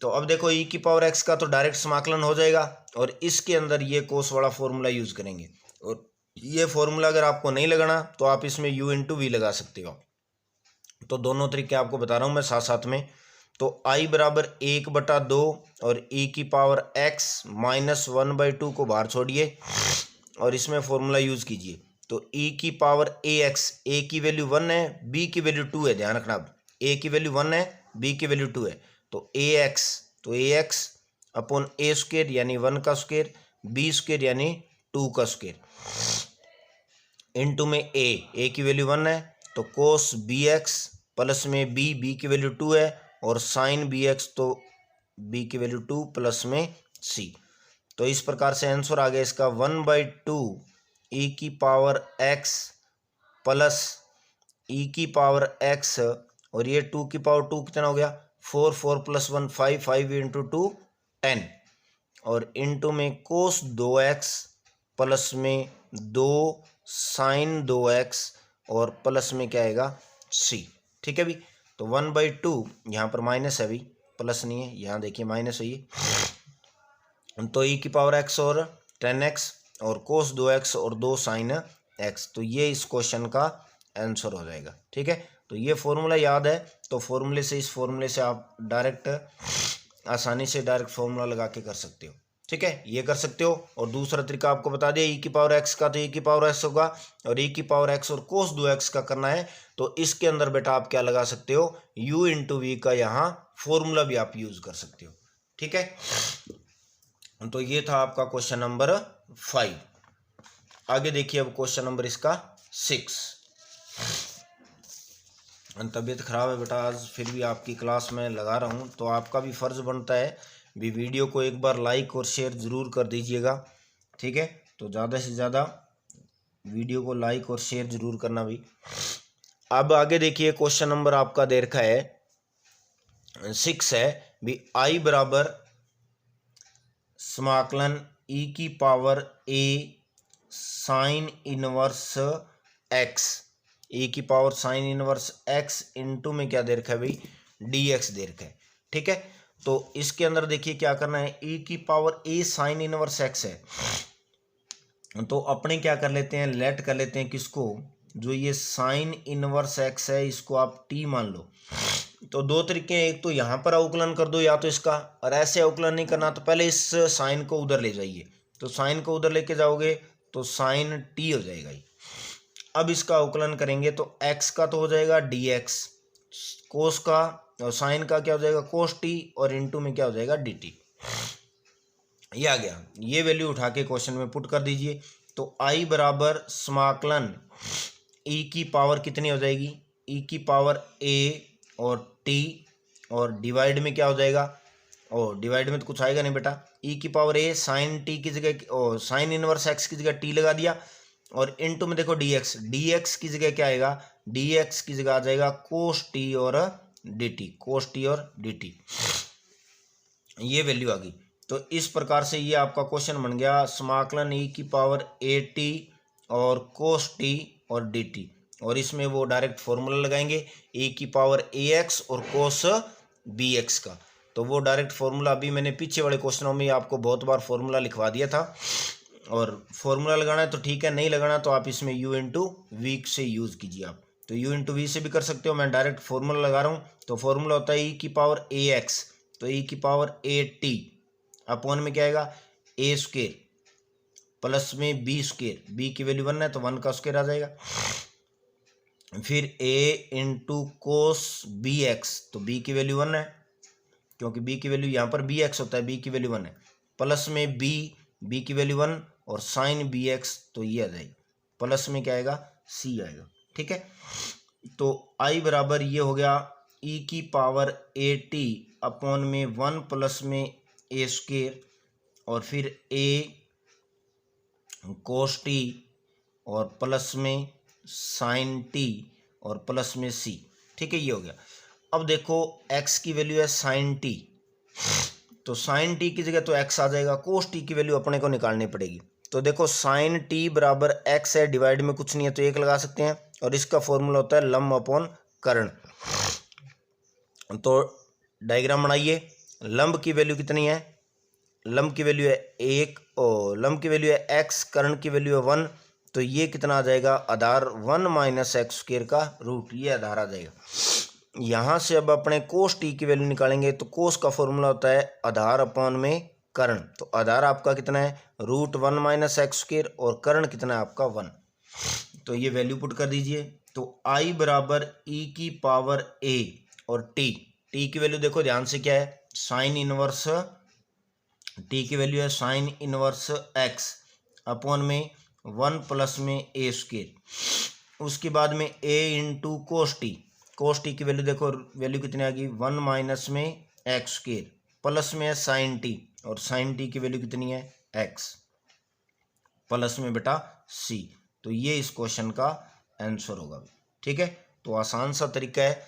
S1: तो अब देखो e की पावर x का तो डायरेक्ट समाकलन हो जाएगा, और इसके अंदर ये कोस वाला फॉर्मूला यूज करेंगे, और ये फॉर्मूला अगर आपको नहीं लगाना तो आप इसमें u इंटू वी लगा सकते हो। तो दोनों तरीके आपको बता रहा हूँ मैं साथ साथ में। तो i बराबर 1/2 और e की पावर x माइनस 1/2 को बाहर छोड़िए और इसमें फॉर्मूला यूज कीजिए, तो e की पावर ax, a की वैल्यू 1 है, b की वैल्यू 2 है, ध्यान रखना, अब a की वैल्यू 1 है, b की वैल्यू 2 है, तो ax अपॉन a स्क्वायर यानी 1 का स्क्वायर, b स्क्वायर यानी 2 का स्क्वायर, इंटू में a की वैल्यू 1 है, तो कोस bx प्लस में b की वैल्यू 2 है, और साइन bx तो b की वैल्यू 2 प्लस में c। तो इस प्रकार से आंसर आ गया इसका 1/2 e की पावर x प्लस e की पावर x, और ये 2 की पावर 2 कितना हो गया, 4, 4 + 1 5, 5 इंटू 2 10, और इंटू में कोस 2x प्लस में 2 साइन 2x और प्लस में क्या आएगा c। ठीक है भी, तो 1/2 यहाँ पर माइनस है अभी, प्लस नहीं है, यहाँ देखिए माइनस है ये, तो e की पावर x और 10x और कोस 2x और 2 साइन x, तो ये इस क्वेश्चन का आंसर हो जाएगा। ठीक है, तो ये फॉर्मूला याद है, तो फॉर्मूले से इस फॉर्मूले से आप डायरेक्ट आसानी से डायरेक्ट फॉर्मूला लगा के कर सकते हो। ठीक है, ये कर सकते हो। और दूसरा तरीका आपको बता दिया, e की पावर x का तो e की पावर x होगा, और e की पावर x और कोस 2x का करना है, तो इसके अंदर बेटा आप क्या लगा सकते हो, u इंटू वी का यहाँ फॉर्मूला भी आप यूज कर सकते हो। ठीक है, तो ये था आपका क्वेश्चन नंबर 5। आगे देखिए अब क्वेश्चन नंबर इसका 6। तबीयत खराब है बेटा आज, फिर भी आपकी क्लास में लगा रहा हूँ, तो आपका भी फ़र्ज़ बनता है भी वीडियो को एक बार लाइक और शेयर ज़रूर कर दीजिएगा। ठीक है, तो ज़्यादा से ज़्यादा वीडियो को लाइक और शेयर ज़रूर करना भी। अब आगे देखिए क्वेश्चन नंबर आपका दे रखा है 6 है भी आई बराबर समाकलन e की power a sine inverse x, e की power sine inverse x into में क्या दे रखा है भाई, dx दे रखा है। ठीक है, तो इसके अंदर देखिए क्या करना है, e की power a sine inverse x है, तो अपने क्या कर लेते हैं, लेट कर लेते हैं किसको, जो ये साइन इनवर्स x है इसको आप t मान लो। तो दो तरीके हैं, एक तो यहाँ पर अवकलन कर दो या तो इसका, और ऐसे अवकलन नहीं करना तो पहले इस साइन को उधर ले जाइए, तो साइन को उधर लेके जाओगे तो साइन t हो जाएगा ये। अब इसका अवकलन करेंगे तो x का तो हो जाएगा dx, कोस का और साइन का क्या हो जाएगा कोस t, और इंटू में क्या हो जाएगा dt। ये आ गया, ये वैल्यू उठा के क्वेश्चन में पुट कर दीजिए, तो i बराबर समाकलन e की पावर कितनी हो जाएगी, e की पावर a और t, और डिवाइड में क्या हो जाएगा, और डिवाइड में तो कुछ आएगा नहीं बेटा, e की पावर a साइन t की जगह और साइन इनवर्स x की जगह t लगा दिया, और इनटू में देखो dx की जगह क्या आएगा, dx की जगह आ जाएगा कोस t और dt, कोस t और dt, ये वैल्यू आ गई। तो इस प्रकार से ये आपका क्वेश्चन बन गया, समाकलन e की पावर at और कोस t और dt, और इसमें वो डायरेक्ट फॉर्मूला लगाएंगे e की पावर ax और कोस bx का, तो वो डायरेक्ट फॉर्मूला अभी मैंने पीछे वाले क्वेश्चनों में आपको बहुत बार फॉर्मूला लिखवा दिया था। और फॉर्मूला लगाना है तो ठीक है, नहीं लगाना तो आप इसमें u इंटू वी से यूज़ कीजिए आप। तो u इंटू वी से भी कर सकते हो, मैं डायरेक्ट फॉर्मूला लगा रहा हूँ। तो फॉर्मूला होता है e की पावर ax, तो e की पावर at अपॉन में क्या आएगा a स्क्वेयर प्लस में b स्क्वेयर, b की वैल्यू 1 है तो 1 का स्क्वेयर आ जाएगा। फिर a into cos b x, तो b की वैल्यू 1 है क्योंकि b की वैल्यू यहाँ पर bx होता है, b की वैल्यू 1 है, प्लस में b की वैल्यू 1 और साइन bx, तो ये आ जाएगी प्लस में क्या आएगा c आएगा। ठीक है, तो i बराबर ये हो गया e की पावर at अपॉन में 1 प्लस में a स्क्वेयर और फिर a कोस t और प्लस में साइन t और प्लस में c। ठीक है, ये हो गया। अब देखो x की वैल्यू है साइन t, तो साइन t की जगह तो x आ जाएगा, कोस t की वैल्यू अपने को निकालनी पड़ेगी। तो देखो साइन t बराबर x है, डिवाइड में कुछ नहीं है तो 1 लगा सकते हैं, और इसका फॉर्मूला होता है लंब अपॉन कर्ण। तो डायग्राम बनाइए, लंब की वैल्यू कितनी है, लंब की वैल्यू है 1 और लंब की वैल्यू है x, कर्ण की वैल्यू है 1, तो ये कितना आ जाएगा आधार 1 माइनस एक्स स्क्वेयर का रूट, ये आधार आ जाएगा। यहाँ से अब अपने कोस टी की वैल्यू निकालेंगे, तो कोस का फॉर्मूला होता है आधार अपॉन में कर्ण, तो आधार आपका कितना है रूट 1 माइनस एक्स स्क्वेयर और कर्ण कितना है आपका 1, तो ये वैल्यू पुट कर दीजिए। तो आई बराबर ई की पावर a और टी की वैल्यू देखो ध्यान से क्या है साइन इनवर्स, टी की वैल्यू है साइन इनवर्स एक्स अपॉन में 1 प्लस में a स्क्वेयर, उसके बाद में a इंटू कोस टी की वैल्यू देखो वैल्यू कितनी आ गई 1 माइनस में एक्स स्क्वेयर प्लस में है साइन टी, और साइन टी की वैल्यू कितनी है x प्लस में बेटा c, तो ये इस क्वेश्चन का आंसर होगा। ठीक है, तो आसान सा तरीका है,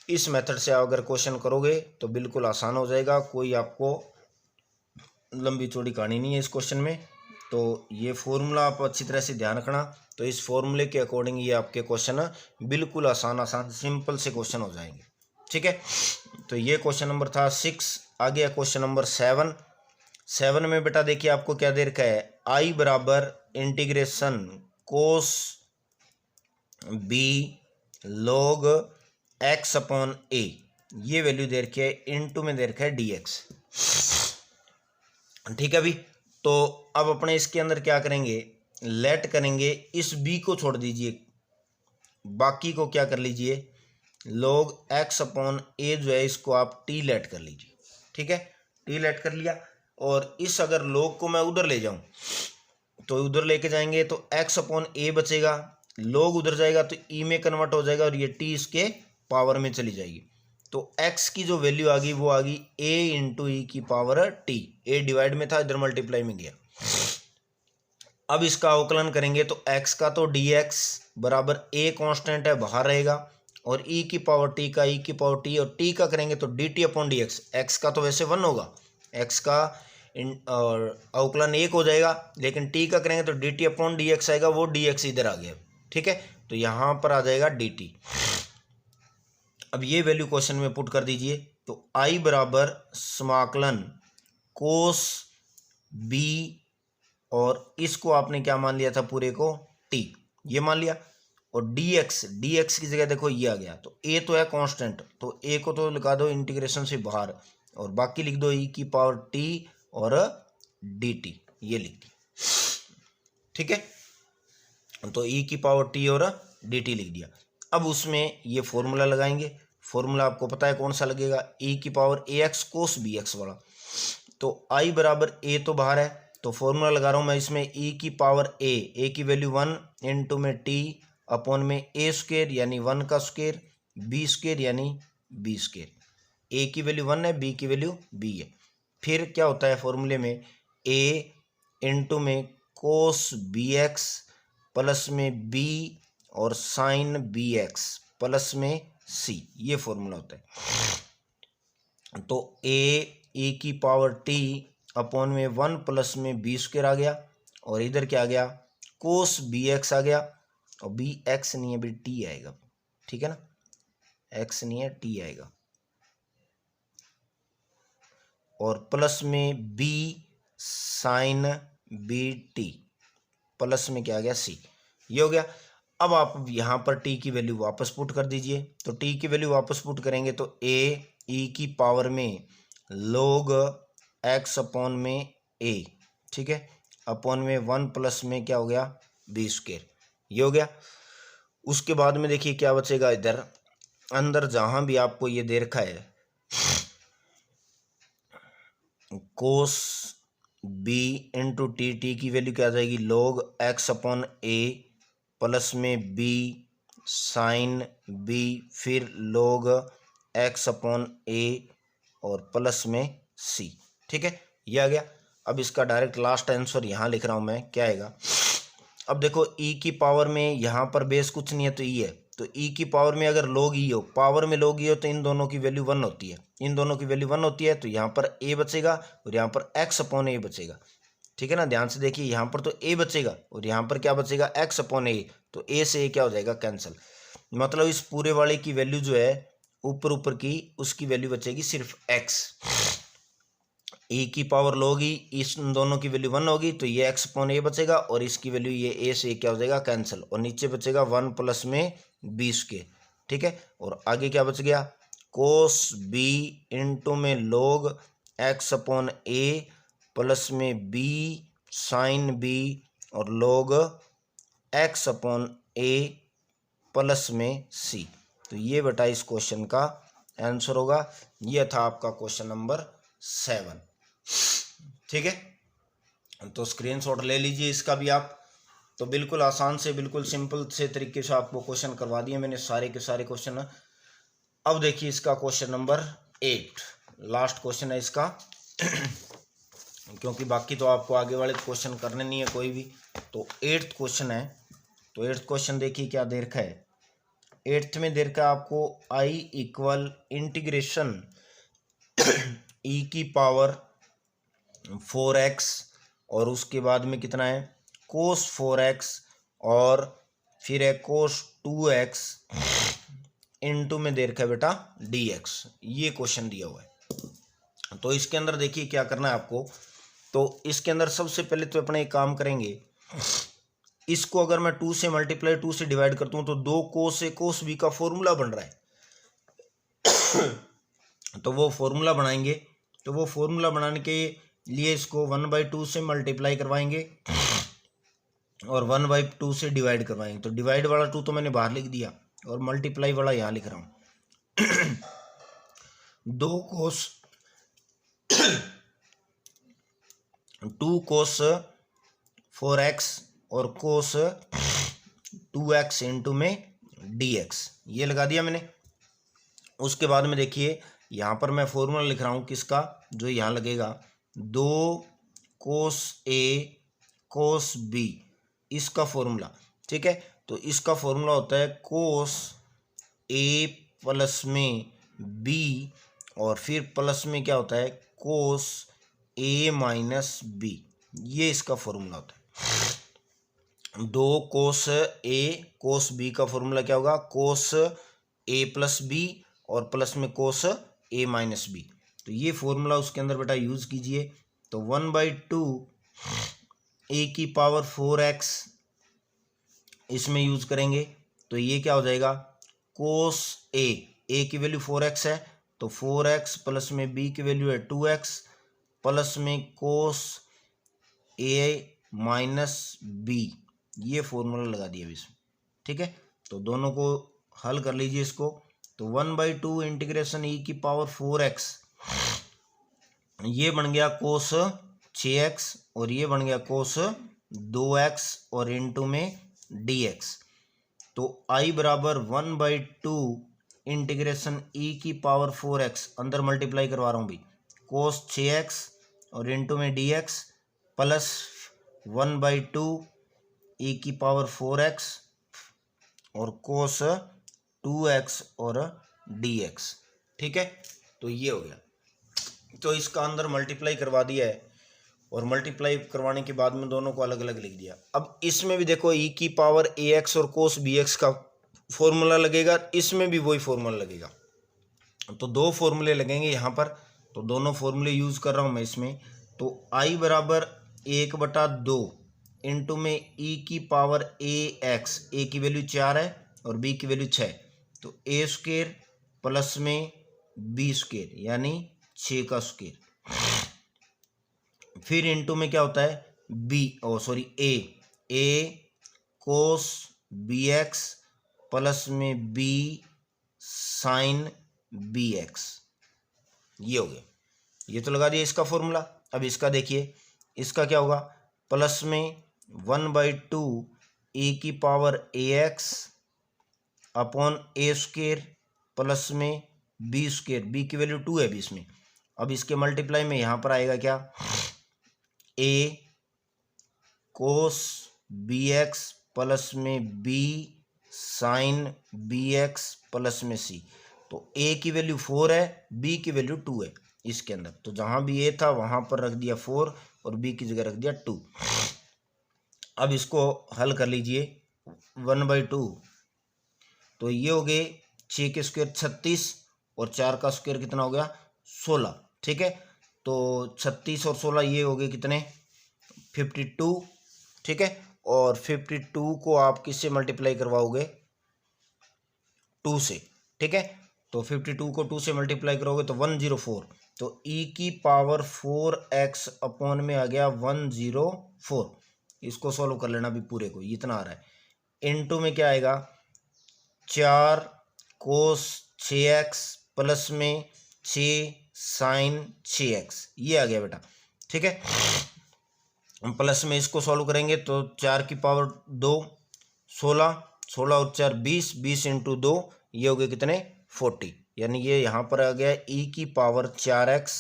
S1: इस मेथड से अगर क्वेश्चन करोगे तो बिल्कुल आसान हो जाएगा, कोई आपको लंबी चौड़ी कहानी नहीं है इस क्वेश्चन में। तो ये फॉर्मूला आप अच्छी तरह से ध्यान रखना, तो इस फॉर्मूले के अकॉर्डिंग ये आपके क्वेश्चन बिल्कुल आसान सिंपल से क्वेश्चन हो जाएंगे। ठीक है, तो ये क्वेश्चन नंबर था 6। आगे क्वेश्चन नंबर 7 में बेटा देखिए आपको क्या दे रखा है, आई बराबर integration cos b log x upon a, ये वैल्यू दे रखी है, इनटू में दे रखा है डी एक्स। ठीक है अभी, तो अब अपने इसके अंदर क्या करेंगे लेट करेंगे, इस b को छोड़ दीजिए, बाकी को क्या कर लीजिए log x अपॉन a जो है इसको आप t लेट कर लीजिए। ठीक है, t लेट कर लिया, और इस अगर log को मैं उधर ले जाऊं तो उधर लेके जाएंगे तो x अपॉन a बचेगा, log उधर जाएगा तो e में कन्वर्ट हो जाएगा और ये t इसके पावर में चली जाएगी। तो x की जो वैल्यू आ गई वो आ गई a इंटू ई की पावर t, a डिवाइड में था इधर मल्टीप्लाई में गया। अब इसका अवकलन करेंगे तो x का तो dx बराबर a कांस्टेंट है बाहर रहेगा, और e की पावर t का e की पावर t, और t का करेंगे तो dt अपॉन dx, x का तो वैसे 1 होगा, x का अवकलन 1 हो जाएगा, लेकिन t का करेंगे तो dt अपॉन dx आएगा, वो dx इधर आ गया। ठीक है, तो यहाँ पर आ जाएगा dt। अब ये वैल्यू क्वेश्चन में पुट कर दीजिए, तो i बराबर समाकलन कोस b, और इसको आपने क्या मान लिया था पूरे को t, ये मान लिया, और dx की जगह देखो ये आ गया, तो a तो है कांस्टेंट, तो a को तो लिखा दो इंटीग्रेशन से बाहर, और बाकी लिख दो e की पावर t और dt, ये लिख दी। ठीक है, तो e की पावर t और dt लिख दिया। अब उसमें ये फॉर्मूला लगाएंगे, फॉर्मूला आपको पता है कौन सा लगेगा, e की पावर ax कोस bx वाला, तो i बराबर a तो बाहर है, तो फॉर्मूला लगा रहा हूँ मैं इसमें e की पावर a की वैल्यू 1 इंटू में t अपॉन में a स्क्वेयर यानी 1 का स्क्वेयर, b स्क्वेयर यानी b स्क्वेयर, a की वैल्यू 1 है, b की वैल्यू b है। फिर क्या होता है फॉर्मूले में a इंटू में कोस bx प्लस में b और साइन bx प्लस में c, ये फॉर्मूला होता है। तो a e की पावर t अपॉन में 1 प्लस में b स्क्वायर आ गया, और इधर क्या आ गया कोस bx आ गया, और bx नहीं है भी t आएगा। ठीक है ना, x नहीं है t आएगा। और प्लस में b sine b t, plus में क्या आ गया सी, ये हो गया। अब आप यहाँ पर टी की वैल्यू वापस पुट कर दीजिए, तो टी की वैल्यू वापस पुट करेंगे तो ए ई की पावर में log एक्स अपॉन में ए, ठीक है, अपॉन में 1 प्लस में क्या हो गया बी स्क्वायर, ये हो गया। उसके बाद में देखिए क्या बचेगा, इधर अंदर जहां भी आपको ये दे रखा है cos b into t, t की वैल्यू क्या आ जाएगी log x upon a plus में बी साइन बी, फिर log एक्स अपॉन ए और प्लस में सी, ठीक है, ये आ गया। अब इसका डायरेक्ट लास्ट आंसर यहाँ लिख रहा हूँ मैं, क्या आएगा। अब देखो ई की पावर में यहाँ पर बेस कुछ नहीं है तो ई है, तो ई की पावर में अगर log ई हो, पावर में log ई हो तो इन दोनों की वैल्यू 1 होती है, इन दोनों की वैल्यू 1 होती है, तो यहाँ पर ए बचेगा और यहाँ पर एक्स अपॉन ए बचेगा, ठीक है ना। ध्यान से देखिए यहाँ पर तो ए बचेगा और यहाँ पर क्या बचेगा एक्स अपॉन ए, तो ए से ए क्या हो जाएगा कैंसिल, मतलब इस पूरे वाले की वैल्यू जो है ऊपर ऊपर की उसकी वैल्यू बचेगी सिर्फ एक्स। ए की पावर log ई, इस दोनों की वैल्यू 1 होगी तो ये एक्स अपॉन ए बचेगा और इसकी वैल्यू ये ए से क्या हो जाएगा कैंसिल, और नीचे बचेगा 1 प्लस में बी स्क्वायर, ठीक है। और आगे क्या बच गया कोस बी इंटू में log x upon a plus में बी साइन बी और log x upon a plus में सी, तो ये बेटा इस क्वेश्चन का आंसर होगा। ये था आपका क्वेश्चन नंबर 7, ठीक है। तो स्क्रीनशॉट ले लीजिए इसका भी आप। तो बिल्कुल आसान से, बिल्कुल सिंपल से तरीके से आपको क्वेश्चन करवा दिए मैंने सारे के सारे क्वेश्चन। अब देखिए इसका क्वेश्चन नंबर 8, लास्ट क्वेश्चन है इसका क्योंकि बाकी तो आपको आगे वाले क्वेश्चन करने नहीं है कोई भी। तो 8th क्वेश्चन है, तो 8th क्वेश्चन देखिए क्या दे रखा है। 8th में दे रखा है आपको आई इक्वल इंटीग्रेशन ई की पावर 4x और उसके बाद में कितना है कोस 4x और फिर है कोस 2x इंटू में दे रखा है बेटा dx, ये क्वेश्चन दिया हुआ है। तो इसके अंदर देखिए क्या करना है आपको। तो इसके अंदर सबसे पहले तो अपने एक काम करेंगे, इसको अगर मैं 2 से मल्टीप्लाई 2 से डिवाइड करता हूँ तो 2 कोस ए कोस बी का फॉर्मूला बन रहा है तो वो फॉर्मूला बनाएंगे। तो वो फॉर्मूला बनाने के लिए इसको 1/2 से मल्टीप्लाई करवाएंगे और 1/2 से डिवाइड करवाएंगे। तो डिवाइड वाला 2 तो मैंने बाहर लिख दिया और मल्टीप्लाई वाला यहाँ लिख रहा हूँ 2 कोस 2 कोस 4x और कोस 2x इंटू में dx, ये लगा दिया मैंने। उसके बाद में देखिए यहाँ पर मैं फॉर्मूला लिख रहा हूँ किसका, जो यहाँ लगेगा 2 कोस ए कोस बी, इसका फॉर्मूला, ठीक है। तो इसका फॉर्मूला होता है कोस ए प्लस में बी और फिर प्लस में क्या होता है कोस ए माइनस बी, ये इसका फॉर्मूला होता है। 2 कोस ए कोस बी का फॉर्मूला क्या होगा कोस ए प्लस बी और प्लस में कोस ए माइनस बी, तो ये फॉर्मूला उसके अंदर बेटा यूज कीजिए। तो 1/2 ए की पावर 4x इसमें यूज करेंगे तो ये क्या हो जाएगा कोस ए की वैल्यू 4x है तो 4x प्लस में बी की वैल्यू है 2x प्लस में कोस ए माइनस बी, ये फॉर्मूला लगा दिया इसमें, ठीक है। तो दोनों को हल कर लीजिए इसको। तो 1/2 इंटीग्रेशन ई की पावर 4x, ये बन गया कोस 6x और ये बन गया कोस 2x और इनटू में dx। तो i बराबर 1/2 इंटीग्रेशन ई की पावर 4x, अंदर मल्टीप्लाई करवा रहा हूँ भी, कोस 6x और इनटू में dx प्लस 1/2 ई की पावर 4x और कोस 2x और dx, ठीक है। तो ये हो गया। तो इसका अंदर मल्टीप्लाई करवा दिया है और मल्टीप्लाई करवाने के बाद में दोनों को अलग अलग लिख दिया। अब इसमें भी देखो ई की पावर ax और कोस bx का फॉर्मूला लगेगा, इसमें भी वही फॉर्मूला लगेगा। तो 2 फॉर्मूले लगेंगे यहाँ पर, तो दोनों फॉर्मूले यूज़ कर रहा हूँ मैं इसमें। तो I बराबर 1/2 इंटू में e की पावर ax, a की वैल्यू 4 है और b की वैल्यू 6, तो a स्क्वायर प्लस में b स्क्वायर यानी 6 का स्क्वायर। फिर इंटू में क्या होता है a कोस bx प्लस में b साइन bx, ये हो गया। ये तो लगा दिया इसका फॉर्मूला। अब इसका देखिए, इसका क्या होगा, प्लस में 1/2 e की power ax upon a square plus में b स्क्वायर, b की वैल्यू 2 है बीच में। अब इसके मल्टीप्लाई में यहाँ पर आएगा क्या, a कोस bx प्लस में b साइन bx प्लस में c। तो a की वैल्यू 4 है, b की वैल्यू 2 है इसके अंदर, तो जहाँ भी a था वहाँ पर रख दिया 4 और b की जगह रख दिया 2। अब इसको हल कर लीजिए 1/2, तो ये हो गए 6 के स्क्वायर 36 और 4 का स्क्वायर कितना हो गया 16, ठीक है। तो 36 और 16 ये हो गए कितने 52, ठीक है। और 52 को आप किससे मल्टीप्लाई करवाओगे 2 से, ठीक है। तो 52 को 2 से मल्टीप्लाई करोगे तो 104, तो e की पावर 4x अपॉन में आ गया 104। इसको सॉल्व कर लेना भी पूरे को, इतना आ रहा है। इनटू में क्या आएगा 4 कोस 6x प्लस में 6 साइन 6x, ये आ गया बेटा, ठीक है। प्लस में इसको सॉल्व करेंगे तो 4 की पावर 2 16, 16 और 4 20, 20 इंटू 2 ये हो गए कितने 40, यानी ये यहाँ पर आ गया e की पावर 4x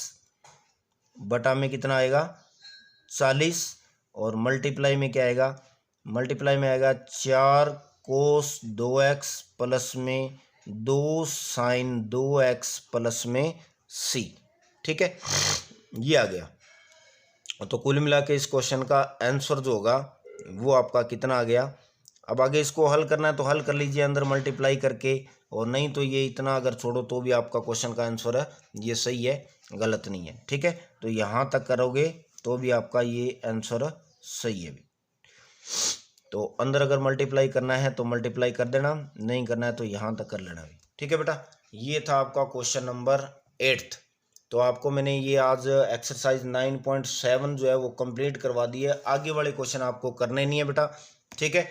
S1: बटा में कितना आएगा 40, और मल्टीप्लाई में क्या आएगा, मल्टीप्लाई में आएगा 4 कोस 2x प्लस में 2 साइन 2x प्लस में c, ठीक है। ये आ गया। तो कुल मिला के इस क्वेश्चन का आंसर जो होगा वो आपका कितना आ गया। अब आगे इसको हल करना है तो हल कर लीजिए अंदर मल्टीप्लाई करके, और नहीं तो ये इतना अगर छोड़ो तो भी आपका क्वेश्चन का आंसर है ये सही है, गलत नहीं है, ठीक है। तो यहाँ तक करोगे तो भी आपका ये आंसर सही है भी। तो अंदर अगर मल्टीप्लाई करना है तो मल्टीप्लाई कर देना, नहीं करना है तो यहाँ तक कर लेना भी, ठीक है बेटा। ये था आपका क्वेश्चन नंबर 8। तो आपको मैंने ये आज एक्सरसाइज 9.7 जो है वो कंप्लीट करवा दी है। आगे वाले क्वेश्चन आपको करने नहीं है बेटा, ठीक है।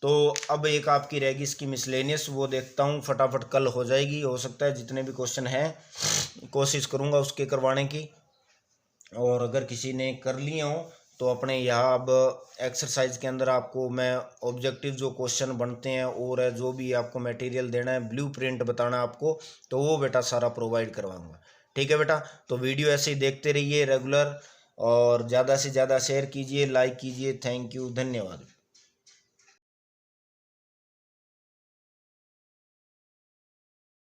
S1: तो अब एक आपकी रहेगी इसकी मिसलेनियस, वो देखता हूँ फटाफट कल हो जाएगी। हो सकता है जितने भी क्वेश्चन हैं कोशिश करूँगा उसके करवाने की, और अगर किसी ने कर लिए हों तो अपने यहाँ अब एक्सरसाइज के अंदर आपको मैं ऑब्जेक्टिव जो क्वेश्चन बनते हैं और जो भी आपको मटेरियल देना है, ब्लूप्रिंट बताना आपको, तो वो बेटा सारा प्रोवाइड करवाऊँगा, ठीक है बेटा। तो वीडियो ऐसे ही देखते रहिए रेगुलर, और ज़्यादा से ज़्यादा शेयर कीजिए, लाइक कीजिए। थैंक यू, धन्यवाद।